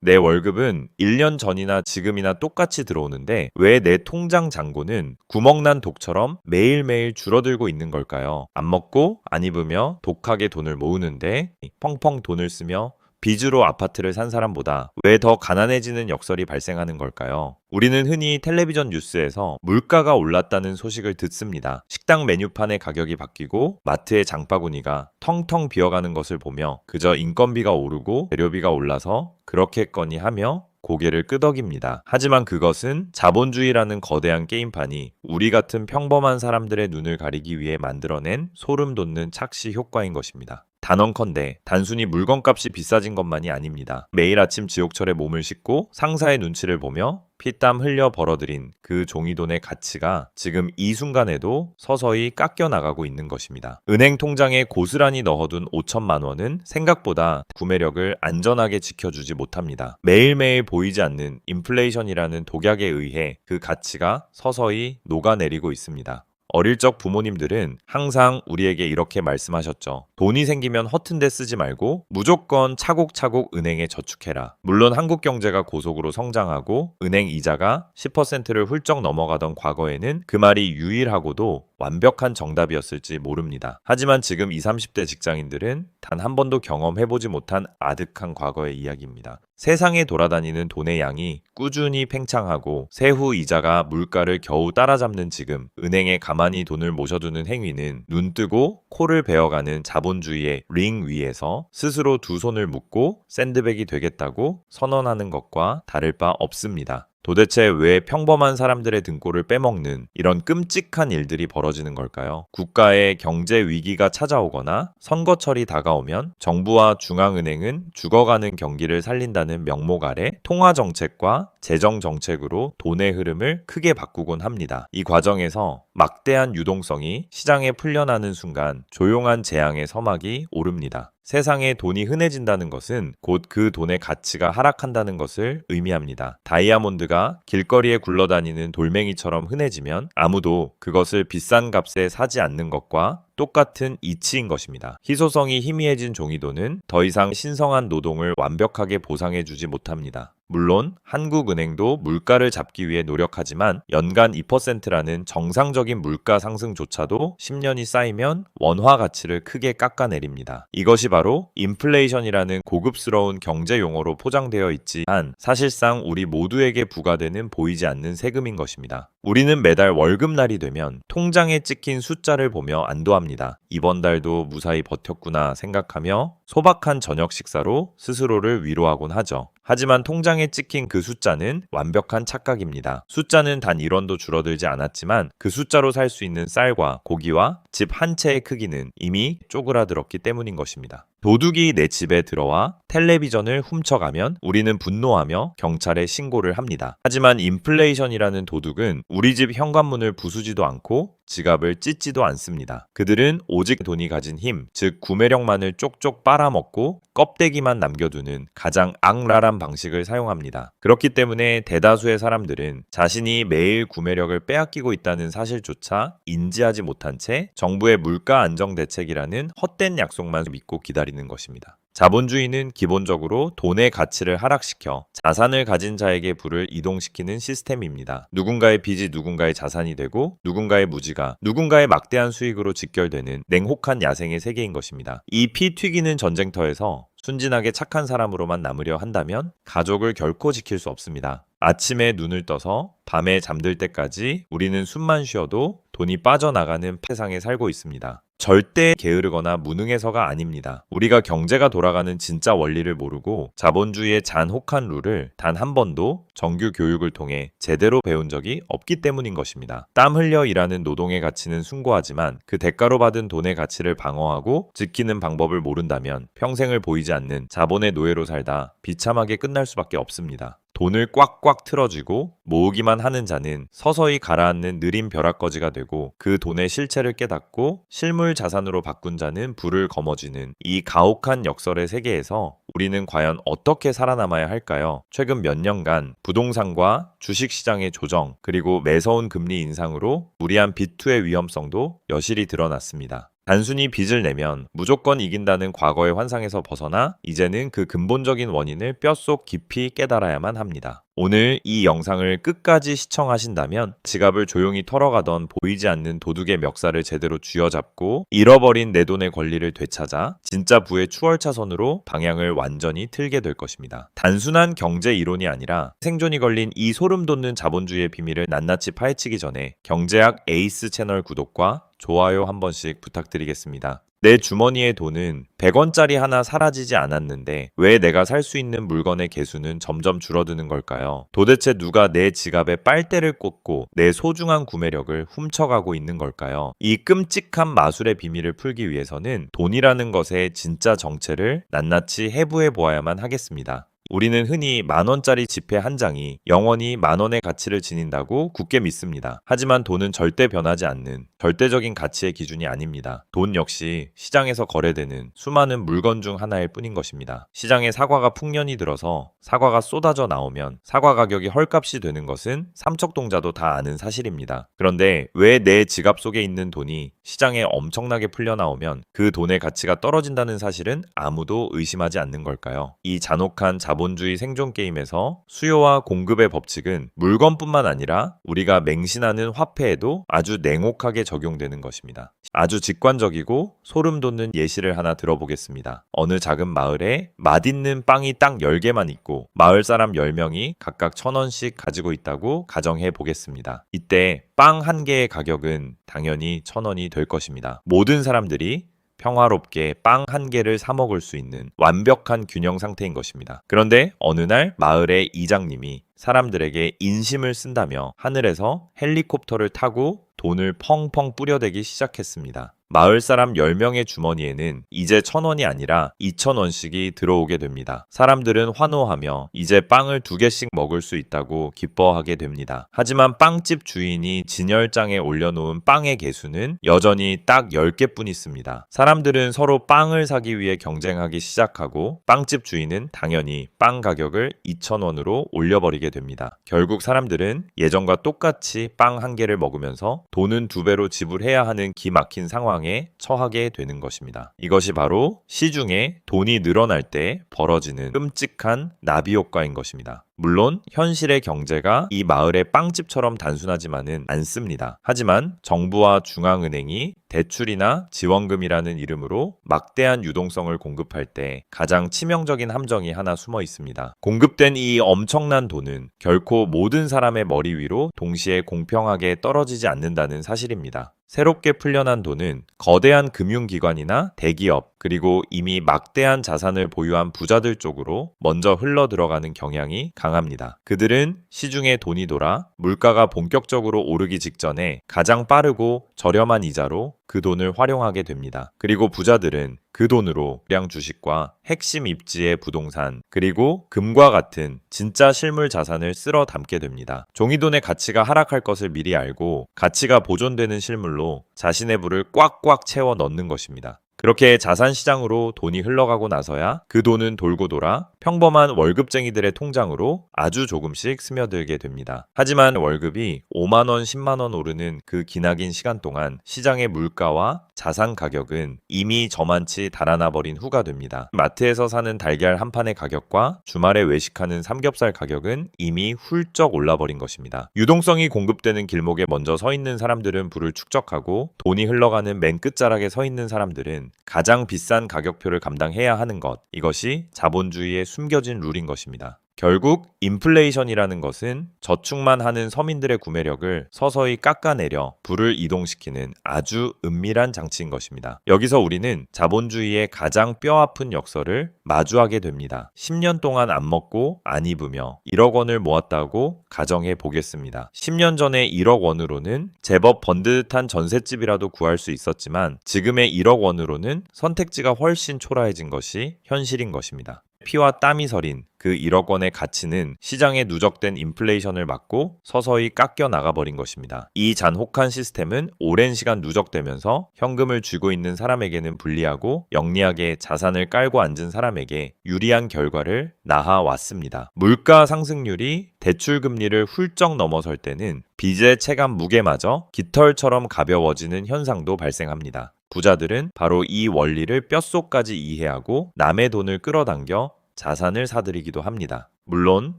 내 월급은 1년 전이나 지금이나 똑같이 들어오는데 왜 내 통장 잔고는 구멍난 독처럼 매일매일 줄어들고 있는 걸까요? 안 먹고 안 입으며 독하게 돈을 모으는데 펑펑 돈을 쓰며 빚으로 아파트를 산 사람보다 왜 더 가난해지는 역설이 발생하는 걸까요? 우리는 흔히 텔레비전 뉴스에서 물가가 올랐다는 소식을 듣습니다. 식당 메뉴판의 가격이 바뀌고 마트의 장바구니가 텅텅 비어가는 것을 보며 그저 인건비가 오르고 재료비가 올라서 그렇겠거니 하며 고개를 끄덕입니다. 하지만 그것은 자본주의라는 거대한 게임판이 우리 같은 평범한 사람들의 눈을 가리기 위해 만들어낸 소름 돋는 착시 효과인 것입니다. 단언컨대 단순히 물건값이 비싸진 것만이 아닙니다. 매일 아침 지옥철에 몸을 싣고 상사의 눈치를 보며 피땀 흘려 벌어들인 그 종이돈의 가치가 지금 이 순간에도 서서히 깎여 나가고 있는 것입니다. 은행 통장에 고스란히 넣어둔 5천만 원은 생각보다 구매력을 안전하게 지켜주지 못합니다. 매일매일 보이지 않는 인플레이션이라는 독약에 의해 그 가치가 서서히 녹아내리고 있습니다. 어릴 적 부모님들은 항상 우리에게 이렇게 말씀하셨죠. 돈이 생기면 허튼 데 쓰지 말고 무조건 차곡차곡 은행에 저축해라. 물론 한국 경제가 고속으로 성장하고 은행 이자가 10%를 훌쩍 넘어가던 과거에는 그 말이 유일하고도 완벽한 정답이었을지 모릅니다. 하지만 지금 20, 30대 직장인들은 단 한 번도 경험해보지 못한 아득한 과거의 이야기입니다. 세상에 돌아다니는 돈의 양이 꾸준히 팽창하고 세후 이자가 물가를 겨우 따라잡는 지금 은행에 가만히 돈을 모셔두는 행위는 눈뜨고 코를 베어가는 자본주의의 링 위에서 스스로 두 손을 묶고 샌드백이 되겠다고 선언하는 것과 다를 바 없습니다. 도대체 왜 평범한 사람들의 등골을 빼먹는 이런 끔찍한 일들이 벌어지는 걸까요? 국가의 경제 위기가 찾아오거나 선거철이 다가오면 정부와 중앙은행은 죽어가는 경기를 살린다는 명목 아래 통화정책과 재정정책으로 돈의 흐름을 크게 바꾸곤 합니다. 이 과정에서 막대한 유동성이 시장에 풀려나는 순간 조용한 재앙의 서막이 오릅니다. 세상에 돈이 흔해진다는 것은 곧 그 돈의 가치가 하락한다는 것을 의미합니다. 다이아몬드가 길거리에 굴러다니는 돌멩이처럼 흔해지면 아무도 그것을 비싼 값에 사지 않는 것과 똑같은 이치인 것입니다. 희소성이 희미해진 종이돈은 더 이상 신성한 노동을 완벽하게 보상해주지 못합니다. 물론 한국은행도 물가를 잡기 위해 노력하지만 연간 2%라는 정상적인 물가 상승조차도 10년이 쌓이면 원화 가치를 크게 깎아내립니다. 이것이 바로 인플레이션이라는 고급스러운 경제 용어로 포장되어 있지만 사실상 우리 모두에게 부과되는 보이지 않는 세금인 것입니다. 우리는 매달 월급날이 되면 통장에 찍힌 숫자를 보며 안도합니다. 이번 달도 무사히 버텼구나 생각하며 소박한 저녁 식사로 스스로를 위로하곤 하죠. 하지만 통장에 찍힌 그 숫자는 완벽한 착각입니다. 숫자는 단 1원도 줄어들지 않았지만 그 숫자로 살 수 있는 쌀과 고기와 집 한 채의 크기는 이미 쪼그라들었기 때문인 것입니다. 도둑이 내 집에 들어와 텔레비전을 훔쳐가면 우리는 분노하며 경찰에 신고를 합니다. 하지만 인플레이션이라는 도둑은 우리 집 현관문을 부수지도 않고 지갑을 찢지도 않습니다. 그들은 오직 돈이 가진 힘, 즉 구매력만을 쪽쪽 빨아먹고 껍데기만 남겨두는 가장 악랄한 방식을 사용합니다. 그렇기 때문에 대다수의 사람들은 자신이 매일 구매력을 빼앗기고 있다는 사실조차 인지하지 못한 채 정부의 물가 안정 대책이라는 헛된 약속만 믿고 기다리는 것입니다. 자본주의는 기본적으로 돈의 가치를 하락시켜 자산을 가진 자에게 부를 이동시키는 시스템입니다. 누군가의 빚이 누군가의 자산이 되고 누군가의 무지가 누군가의 막대한 수익으로 직결되는 냉혹한 야생의 세계인 것입니다. 이 피 튀기는 전쟁터에서 순진하게 착한 사람으로만 남으려 한다면 가족을 결코 지킬 수 없습니다. 아침에 눈을 떠서 밤에 잠들 때까지 우리는 숨만 쉬어도 돈이 빠져나가는 세상에 살고 있습니다. 절대 게으르거나 무능해서가 아닙니다. 우리가 경제가 돌아가는 진짜 원리를 모르고 자본주의의 잔혹한 룰을 단 한 번도 정규 교육을 통해 제대로 배운 적이 없기 때문인 것입니다. 땀 흘려 일하는 노동의 가치는 숭고하지만 그 대가로 받은 돈의 가치를 방어하고 지키는 방법을 모른다면 평생을 보이지 않는 자본의 노예로 살다 비참하게 끝날 수밖에 없습니다. 돈을 꽉꽉 틀어쥐고 모으기만 하는 자는 서서히 가라앉는 느린 벼락거지가 되고 그 돈의 실체를 깨닫고 실물 자산으로 바꾼 자는 불을 거머쥐는 이 가혹한 역설의 세계에서 우리는 과연 어떻게 살아남아야 할까요? 최근 몇 년간 부동산과 주식시장의 조정 그리고 매서운 금리 인상으로 무리한 비투의 위험성도 여실히 드러났습니다. 단순히 빚을 내면 무조건 이긴다는 과거의 환상에서 벗어나 이제는 그 근본적인 원인을 뼛속 깊이 깨달아야만 합니다. 오늘 이 영상을 끝까지 시청하신다면 지갑을 조용히 털어가던 보이지 않는 도둑의 멱살을 제대로 쥐어잡고 잃어버린 내 돈의 권리를 되찾아 진짜 부의 추월차선으로 방향을 완전히 틀게 될 것입니다. 단순한 경제 이론이 아니라 생존이 걸린 이 소름 돋는 자본주의의 비밀을 낱낱이 파헤치기 전에 경제학 에이스 채널 구독과 좋아요 한 번씩 부탁드리겠습니다. 내 주머니의 돈은 100원짜리 하나 사라지지 않았는데 왜 내가 살 수 있는 물건의 개수는 점점 줄어드는 걸까요? 도대체 누가 내 지갑에 빨대를 꽂고 내 소중한 구매력을 훔쳐가고 있는 걸까요? 이 끔찍한 마술의 비밀을 풀기 위해서는 돈이라는 것의 진짜 정체를 낱낱이 해부해 보아야만 하겠습니다. 우리는 흔히 10,000원짜리 지폐 한 장이 영원히 10,000원의 가치를 지닌다고 굳게 믿습니다. 하지만 돈은 절대 변하지 않는 절대적인 가치의 기준이 아닙니다. 돈 역시 시장에서 거래되는 수많은 물건 중 하나일 뿐인 것입니다. 시장에 사과가 풍년이 들어서 사과가 쏟아져 나오면 사과 가격이 헐값이 되는 것은 삼척동자도 다 아는 사실입니다. 그런데 왜 내 지갑 속에 있는 돈이 시장에 엄청나게 풀려 나오면 그 돈의 가치가 떨어진다는 사실은 아무도 의심하지 않는 걸까요? 이 잔혹한 자본주의 생존 게임에서 수요와 공급의 법칙은 물건뿐만 아니라 우리가 맹신하는 화폐에도 아주 냉혹하게 적용되는 것입니다. 아주 직관적이고 소름 돋는 예시를 하나 들어보겠습니다. 어느 작은 마을에 맛있는 빵이 딱 10개만 있고 마을 사람 10명이 각각 1,000원씩 가지고 있다고 가정해 보겠습니다. 이때 빵 한 개의 가격은 당연히 1,000원이 될 것입니다. 모든 사람들이 평화롭게 빵 한 개를 사 먹을 수 있는 완벽한 균형 상태인 것입니다. 그런데 어느 날 마을의 이장님이 사람들에게 인심을 쓴다며 하늘에서 헬리콥터를 타고 돈을 펑펑 뿌려대기 시작했습니다. 마을 사람 10명의 주머니에는 이제 1,000원이 아니라 2,000원씩이 들어오게 됩니다. 사람들은 환호하며 이제 빵을 2개씩 먹을 수 있다고 기뻐하게 됩니다. 하지만 빵집 주인이 진열장에 올려놓은 빵의 개수는 여전히 딱 10개뿐 있습니다. 사람들은 서로 빵을 사기 위해 경쟁하기 시작하고 빵집 주인은 당연히 빵 가격을 2,000원으로 올려버리게 됩니다. 결국 사람들은 예전과 똑같이 빵 한 개를 먹으면서 돈은 2배로 지불해야 하는 기막힌 상황 에 처하게 되는 것입니다. 이것이 바로 시중에 돈이 늘어날 때 벌어지는 끔찍한 나비 효과인 것입니다. 물론 현실의 경제가 이 마을의 빵집처럼 단순하지만은 않습니다. 하지만 정부와 중앙은행이 대출이나 지원금이라는 이름으로 막대한 유동성을 공급할 때 가장 치명적인 함정이 하나 숨어 있습니다. 공급된 이 엄청난 돈은 결코 모든 사람의 머리 위로 동시에 공평하게 떨어지지 않는다는 사실입니다. 새롭게 풀려난 돈은 거대한 금융기관이나 대기업 그리고 이미 막대한 자산을 보유한 부자들 쪽으로 먼저 흘러 들어가는 경향이 강합니다. 그들은 시중에 돈이 돌아 물가가 본격적으로 오르기 직전에 가장 빠르고 저렴한 이자로 그 돈을 활용하게 됩니다. 그리고 부자들은 그 돈으로 량 주식과 핵심 입지의 부동산 그리고 금과 같은 진짜 실물 자산을 쓸어 담게 됩니다. 종이돈의 가치가 하락할 것을 미리 알고 가치가 보존되는 실물로 자신의 부를 꽉꽉 채워 넣는 것입니다. 그렇게 자산시장으로 돈이 흘러가고 나서야 그 돈은 돌고 돌아 평범한 월급쟁이들의 통장으로 아주 조금씩 스며들게 됩니다. 하지만 월급이 5만원, 10만원 오르는 그 기나긴 시간 동안 시장의 물가와 자산 가격은 이미 저만치 달아나 버린 후가 됩니다. 마트에서 사는 달걀 한 판의 가격과 주말에 외식하는 삼겹살 가격은 이미 훌쩍 올라버린 것입니다. 유동성이 공급되는 길목에 먼저 서 있는 사람들은 부를 축적하고 돈이 흘러가는 맨 끝자락에 서 있는 사람들은 가장 비싼 가격표를 감당해야 하는 것, 이것이 자본주의의 숨겨진 룰인 것입니다. 결국 인플레이션이라는 것은 저축만 하는 서민들의 구매력을 서서히 깎아내려 부를 이동시키는 아주 은밀한 장치인 것입니다. 여기서 우리는 자본주의의 가장 뼈아픈 역설을 마주하게 됩니다. 10년 동안 안 먹고 안 입으며 1억 원을 모았다고 가정해 보겠습니다. 10년 전에 1억 원으로는 제법 번듯한 전셋집이라도 구할 수 있었지만 지금의 1억 원으로는 선택지가 훨씬 초라해진 것이 현실인 것입니다. 피와 땀이 서린 그 1억 원의 가치는 시장에 누적된 인플레이션을 막고 서서히 깎여 나가버린 것입니다. 이 잔혹한 시스템은 오랜 시간 누적되면서 현금을 쥐고 있는 사람에게는 불리하고 영리하게 자산을 깔고 앉은 사람에게 유리한 결과를 낳아왔습니다. 물가 상승률이 대출 금리를 훌쩍 넘어설 때는 빚의 체감 무게마저 깃털처럼 가벼워지는 현상도 발생합니다. 부자들은 바로 이 원리를 뼛속까지 이해하고 남의 돈을 끌어당겨 자산을 사들이기도 합니다. 물론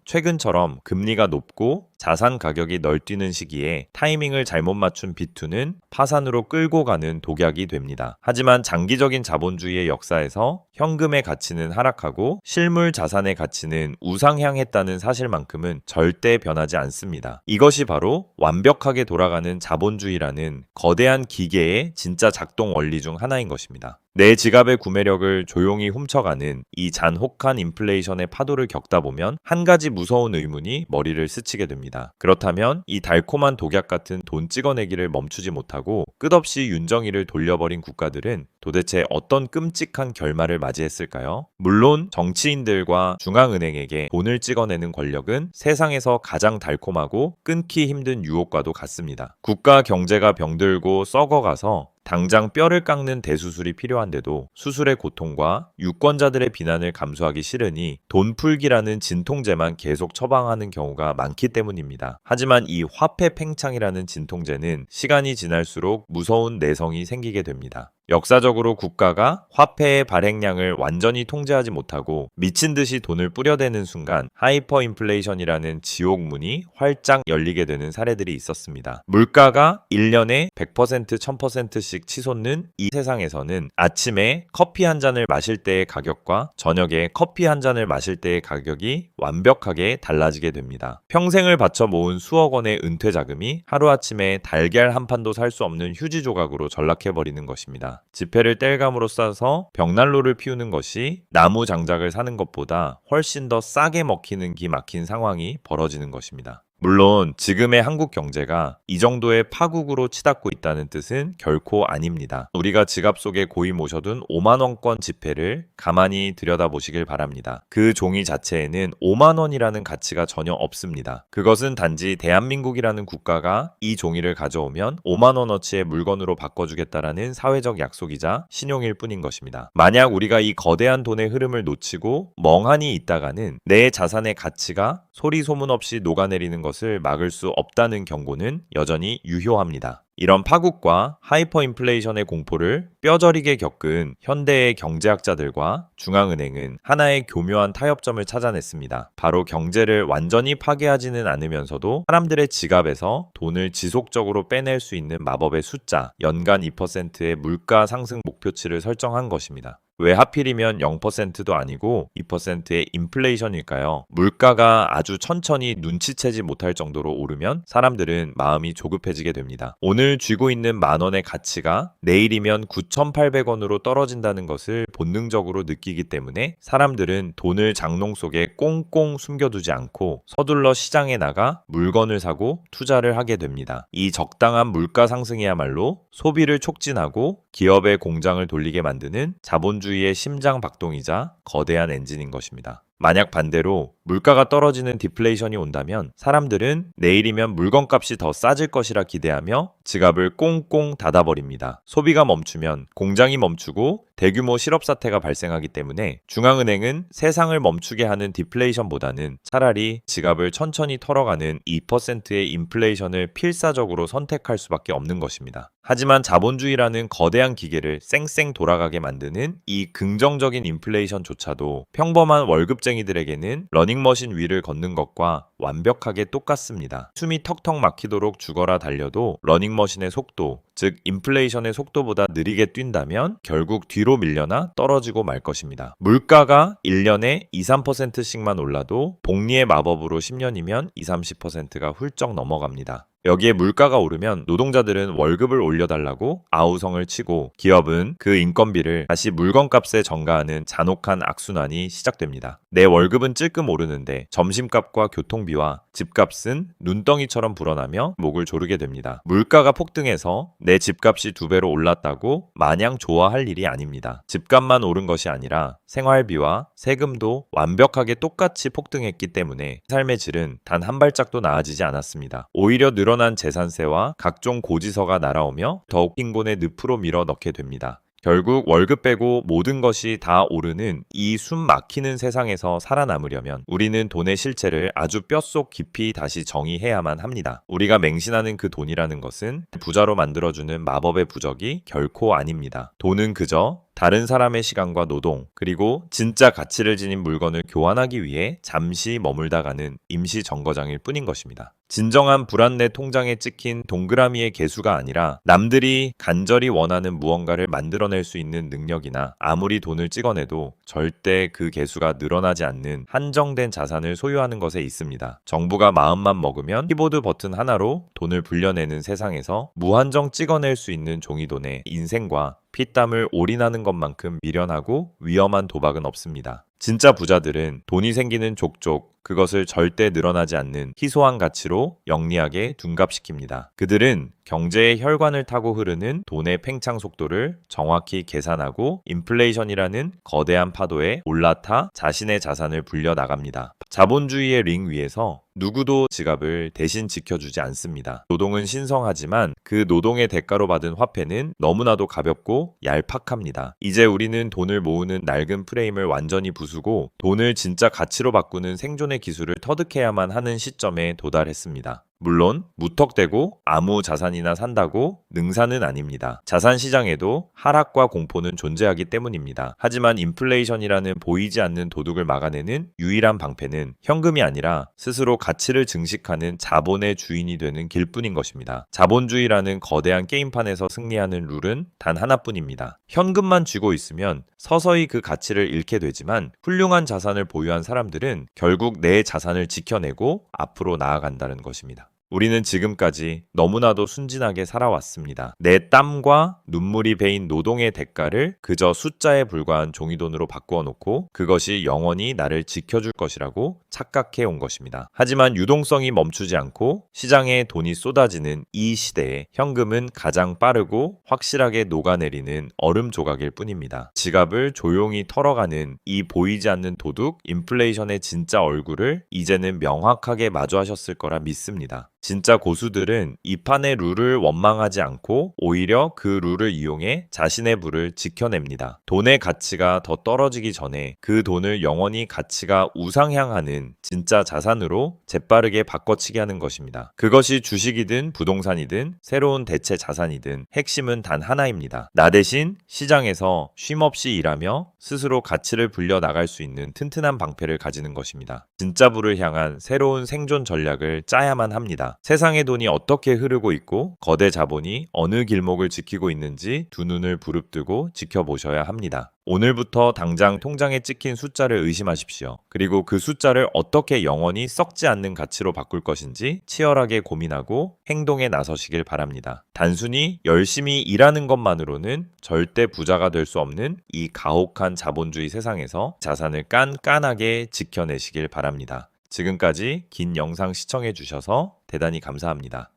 최근처럼 금리가 높고 자산 가격이 널뛰는 시기에 타이밍을 잘못 맞춘 비투는 파산으로 끌고 가는 독약이 됩니다. 하지만 장기적인 자본주의의 역사에서 현금의 가치는 하락하고 실물 자산의 가치는 우상향했다는 사실만큼은 절대 변하지 않습니다. 이것이 바로 완벽하게 돌아가는 자본주의라는 거대한 기계의 진짜 작동 원리 중 하나인 것입니다. 내 지갑의 구매력을 조용히 훔쳐가는 이 잔혹한 인플레이션의 파도를 겪다 보면 한 가지 무서운 의문이 머리를 스치게 됩니다. 그렇다면 이 달콤한 독약 같은 돈 찍어내기를 멈추지 못하고 끝없이 윤정이를 돌려버린 국가들은 도대체 어떤 끔찍한 결말을 맞이했을까요? 물론 정치인들과 중앙은행에게 돈을 찍어내는 권력은 세상에서 가장 달콤하고 끊기 힘든 유혹과도 같습니다. 국가 경제가 병들고 썩어가서 당장 뼈를 깎는 대수술이 필요한데도 수술의 고통과 유권자들의 비난을 감수하기 싫으니 돈풀기라는 진통제만 계속 처방하는 경우가 많기 때문입니다. 하지만 이 화폐 팽창이라는 진통제는 시간이 지날수록 무서운 내성이 생기게 됩니다. 역사적으로 국가가 화폐의 발행량을 완전히 통제하지 못하고 미친 듯이 돈을 뿌려대는 순간 하이퍼 인플레이션이라는 지옥문이 활짝 열리게 되는 사례들이 있었습니다. 물가가 1년에 100%, 1000%씩 치솟는 이 세상에서는 아침에 커피 한 잔을 마실 때의 가격과 저녁에 커피 한 잔을 마실 때의 가격이 완벽하게 달라지게 됩니다. 평생을 바쳐 모은 수억 원의 은퇴 자금이 하루아침에 달걀 한 판도 살 수 없는 휴지 조각으로 전락해버리는 것입니다. 지폐를 땔감으로 싸서 벽난로를 피우는 것이 나무 장작을 사는 것보다 훨씬 더 싸게 먹히는 기막힌 상황이 벌어지는 것입니다. 물론 지금의 한국 경제가 이 정도의 파국으로 치닫고 있다는 뜻은 결코 아닙니다. 우리가 지갑 속에 고이 모셔둔 5만 원권 지폐를 가만히 들여다보시길 바랍니다. 그 종이 자체에는 5만 원이라는 가치가 전혀 없습니다. 그것은 단지 대한민국이라는 국가가 이 종이를 가져오면 5만 원어치의 물건으로 바꿔주겠다라는 사회적 약속이자 신용일 뿐인 것입니다. 만약 우리가 이 거대한 돈의 흐름을 놓치고 멍하니 있다가는 내 자산의 가치가 소리 소문 없이 녹아내리는 것을 막을 수 없다는 경고는 여전히 유효합니다. 이런 파국과 하이퍼 인플레이션의 공포를 뼈저리게 겪은 현대의 경제학자들과 중앙은행은 하나의 교묘한 타협점을 찾아냈습니다. 바로 경제를 완전히 파괴하지는 않으면서도 사람들의 지갑에서 돈을 지속적으로 빼낼 수 있는 마법의 숫자, 연간 2%의 물가 상승 목표치를 설정한 것입니다. 왜 하필이면 0%도 아니고 2%의 인플레이션일까요? 물가가 아주 천천히 눈치채지 못할 정도로 오르면 사람들은 마음이 조급해지게 됩니다. 오늘 쥐고 있는 만 원의 가치가 내일이면 9,800원으로 떨어진다는 것을 본능적으로 느끼기 때문에 사람들은 돈을 장롱 속에 꽁꽁 숨겨두지 않고 서둘러 시장에 나가 물건을 사고 투자를 하게 됩니다. 이 적당한 물가 상승이야말로 소비를 촉진하고 기업의 공장을 돌리게 만드는 자본주의의 심장 박동이자 거대한 엔진인 것입니다. 만약 반대로 물가가 떨어지는 디플레이션이 온다면 사람들은 내일이면 물건값이 더 싸질 것이라 기대하며 지갑을 꽁꽁 닫아버립니다. 소비가 멈추면 공장이 멈추고 대규모 실업 사태가 발생하기 때문에 중앙은행은 세상을 멈추게 하는 디플레이션보다는 차라리 지갑을 천천히 털어가는 2%의 인플레이션을 필사적으로 선택할 수밖에 없는 것입니다. 하지만 자본주의라는 거대한 기계를 쌩쌩 돌아가게 만드는 이 긍정적인 인플레이션조차도 평범한 월급쟁이들에게는 러닝머신 위를 걷는 것과 완벽하게 똑같습니다. 숨이 턱턱 막히도록 죽어라 달려도 러닝머신의 속도, 즉 인플레이션의 속도보다 느리게 뛴다면 결국 뒤로 밀려나 떨어지고 말 것입니다. 물가가 1년에 2, 3%씩만 올라도 복리의 마법으로 10년이면 20, 30%가 훌쩍 넘어갑니다. 여기에 물가가 오르면 노동자들은 월급을 올려달라고 아우성을 치고 기업은 그 인건비를 다시 물건값에 전가하는 잔혹한 악순환이 시작됩니다. 내 월급은 찔끔 오르는데 점심값과 교통비와 집값은 눈덩이처럼 불어나며 목을 조르게 됩니다. 물가가 폭등해서 내 집값이 2배로 올랐다고 마냥 좋아할 일이 아닙니다. 집값만 오른 것이 아니라 생활비와 세금도 완벽하게 똑같이 폭등했기 때문에 삶의 질은 단 한 발짝도 나아지지 않았습니다. 오히려 늘어난 재산세와 각종 고지서가 날아오며 더욱 빈곤의 늪으로 밀어 넣게 됩니다. 결국 월급 빼고 모든 것이 다 오르는 이 숨 막히는 세상에서 살아남으려면 우리는 돈의 실체를 아주 뼛속 깊이 다시 정의해야만 합니다. 우리가 맹신하는 그 돈이라는 것은 부자로 만들어주는 마법의 부적이 결코 아닙니다. 돈은 그저 다른 사람의 시간과 노동, 그리고 진짜 가치를 지닌 물건을 교환하기 위해 잠시 머물다 가는 임시 정거장일 뿐인 것입니다. 진정한 불안 내 통장에 찍힌 동그라미의 개수가 아니라 남들이 간절히 원하는 무언가를 만들어낼 수 있는 능력이나 아무리 돈을 찍어내도 절대 그 개수가 늘어나지 않는 한정된 자산을 소유하는 것에 있습니다. 정부가 마음만 먹으면 키보드 버튼 하나로 돈을 불려내는 세상에서 무한정 찍어낼 수 있는 종이돈에 인생과 피땀을 올인하는 것만큼 미련하고 위험한 도박은 없습니다. 진짜 부자들은 돈이 생기는 족족 그것을 절대 늘어나지 않는 희소한 가치로 영리하게 둔갑시킵니다. 그들은 경제의 혈관을 타고 흐르는 돈의 팽창 속도를 정확히 계산하고 인플레이션이라는 거대한 파도에 올라타 자신의 자산을 불려나갑니다. 자본주의의 링 위에서 누구도 지갑을 대신 지켜주지 않습니다. 노동은 신성하지만 그 노동의 대가로 받은 화폐는 너무나도 가볍고 얄팍합니다. 이제 우리는 돈을 모으는 낡은 프레임을 완전히 부수고 돈을 진짜 가치로 바꾸는 생존의 기술을 터득해야만 하는 시점에 도달했습니다. 물론 무턱대고 아무 자산이나 산다고 능사는 아닙니다. 자산 시장에도 하락과 공포는 존재하기 때문입니다. 하지만 인플레이션이라는 보이지 않는 도둑을 막아내는 유일한 방패는 현금이 아니라 스스로 가치를 증식하는 자본의 주인이 되는 길뿐인 것입니다. 자본주의라는 거대한 게임판에서 승리하는 룰은 단 하나뿐입니다. 현금만 쥐고 있으면 서서히 그 가치를 잃게 되지만 훌륭한 자산을 보유한 사람들은 결국 내 자산을 지켜내고 앞으로 나아간다는 것입니다. 우리는 지금까지 너무나도 순진하게 살아왔습니다. 내 땀과 눈물이 베인 노동의 대가를 그저 숫자에 불과한 종이돈으로 바꾸어 놓고 그것이 영원히 나를 지켜줄 것이라고 착각해 온 것입니다. 하지만 유동성이 멈추지 않고 시장에 돈이 쏟아지는 이 시대에 현금은 가장 빠르고 확실하게 녹아내리는 얼음 조각일 뿐입니다. 지갑을 조용히 털어가는 이 보이지 않는 도둑, 인플레이션의 진짜 얼굴을 이제는 명확하게 마주하셨을 거라 믿습니다. 진짜 고수들은 이 판의 룰을 원망하지 않고 오히려 그 룰을 이용해 자신의 부를 지켜냅니다. 돈의 가치가 더 떨어지기 전에 그 돈을 영원히 가치가 우상향하는 진짜 자산으로 재빠르게 바꿔치기 하는 것입니다. 그것이 주식이든 부동산이든 새로운 대체 자산이든 핵심은 단 하나입니다. 나 대신 시장에서 쉼없이 일하며 스스로 가치를 불려 나갈 수 있는 튼튼한 방패를 가지는 것입니다. 진짜 부를 향한 새로운 생존 전략을 짜야만 합니다. 세상의 돈이 어떻게 흐르고 있고 거대 자본이 어느 길목을 지키고 있는지 두 눈을 부릅뜨고 지켜보셔야 합니다. 오늘부터 당장 통장에 찍힌 숫자를 의심하십시오. 그리고 그 숫자를 어떻게 영원히 썩지 않는 가치로 바꿀 것인지 치열하게 고민하고 행동에 나서시길 바랍니다. 단순히 열심히 일하는 것만으로는 절대 부자가 될 수 없는 이 가혹한 자본주의 세상에서 자산을 깐깐하게 지켜내시길 바랍니다. 지금까지 긴 영상 시청해 주셔서 대단히 감사합니다.